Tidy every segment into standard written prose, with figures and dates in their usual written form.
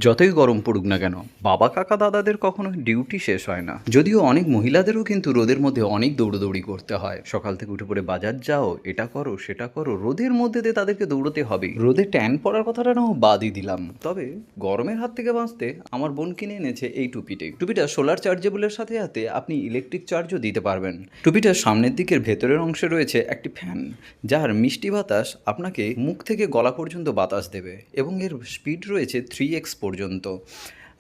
যতই গরম পড়ুক না কেন, বাবা কাকা দাদাদের কখনো ডিউটি শেষ হয় না। যদিও অনেক মহিলাদেরও কিন্তু রোদের মধ্যে অনেক দৌড়দৌড়ি করতে হয়। সকাল থেকে উঠে পড়ে বাজার যাও, এটা করো সেটা করো, রোদের মধ্যে দিয়ে তাদেরকে দৌড়তে হবে। রোদে ট্যান পড়ার কথাটা নাও বাদই দিলাম, তবে গরমের হাত থেকে বাঁচতে আমার বোন কিনে এনেছে এই টুপিটা সোলার চার্জেবলের সাথে সাথে আপনি ইলেকট্রিক চার্জও দিতে পারবেন। টুপিটার সামনের দিকের ভেতরের অংশে রয়েছে একটি ফ্যান, যার মিষ্টি বাতাস আপনাকে মুখ থেকে গলা পর্যন্ত বাতাস দেবে, এবং এর স্পিড রয়েছে 3x পর্যন্ত।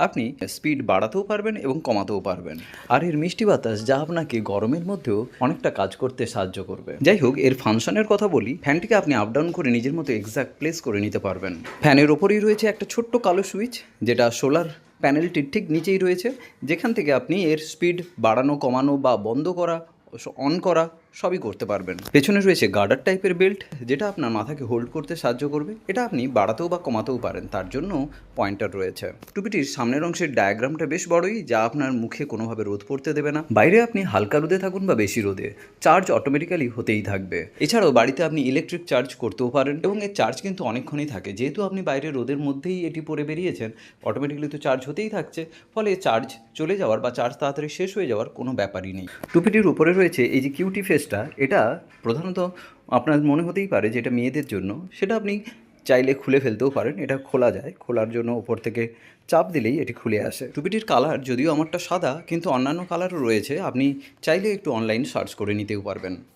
আপনি স্পিড বাড়াতেও পারবেন এবং কমাতেও পারবেন। আর এর মিষ্টি বাতাস যা আপনাকে গরমের মধ্যেও অনেকটা কাজ করতে সাহায্য করবে। যাই হোক, এর ফাংশনের কথা বলি। ফ্যানটিকে আপনি আপ ডাউন করে নিজের মতো এক্সাক্ট প্লেস করে নিতে পারবেন। ফ্যানের ওপরেই রয়েছে একটা ছোট্ট কালো সুইচ, যেটা সোলার প্যানেলটির ঠিক নিচেই রয়েছে, যেখান থেকে আপনি এর স্পিড বাড়ানো, কমানো বা বন্ধ করা, অন করা সবই করতে পারবেন। পেছনে রয়েছে গার্ডার টাইপের বেল্ট, যেটা আপনার মাথাকে হোল্ড করতে সাহায্য করবে। এটা আপনি বাড়াতেও বা কমাতেও পারেন, তার জন্য পয়েন্টার রয়েছে। টুপিটির সামনের অংশের ডায়াগ্রামটা বেশ বড়ই, যা আপনার মুখে কোনোভাবে রোদ পড়তে দেবে না। বাইরে আপনি হালকা রোদে থাকুন বা বেশি রোদে, চার্জ অটোমেটিক্যালি হতেই থাকবে। এছাড়াও বাড়িতে আপনি ইলেকট্রিক চার্জ করতেও পারেন, এবং এর চার্জ কিন্তু অনেকক্ষণই থাকে। যেহেতু আপনি বাইরে রোদের মধ্যেই এটি পরে বেরিয়েছেন, অটোমেটিক্যালি তো চার্জ হতেই থাকছে, ফলে চার্জ চলে যাওয়ার বা চার্জ তাড়াতাড়ি শেষ হয়ে যাওয়ার কোনো ব্যাপারই নেই। টুপিটির উপরে রয়েছে এই যে কিউটি ফেসটা, এটা প্রধানত আপনার মনে হতেই পারে যে এটা মেয়েদের জন্য। সেটা আপনি চাইলে খুলে ফেলতেও পারেন, এটা খোলা যায়। খোলার জন্য ওপর থেকে চাপ দিলেই এটি খুলে আসে। টুপিটির কালার যদিও আমারটা সাদা, কিন্তু অন্যান্য কালারও রয়েছে, আপনি চাইলে একটু অনলাইন সার্চ করে নিতেও পারবেন।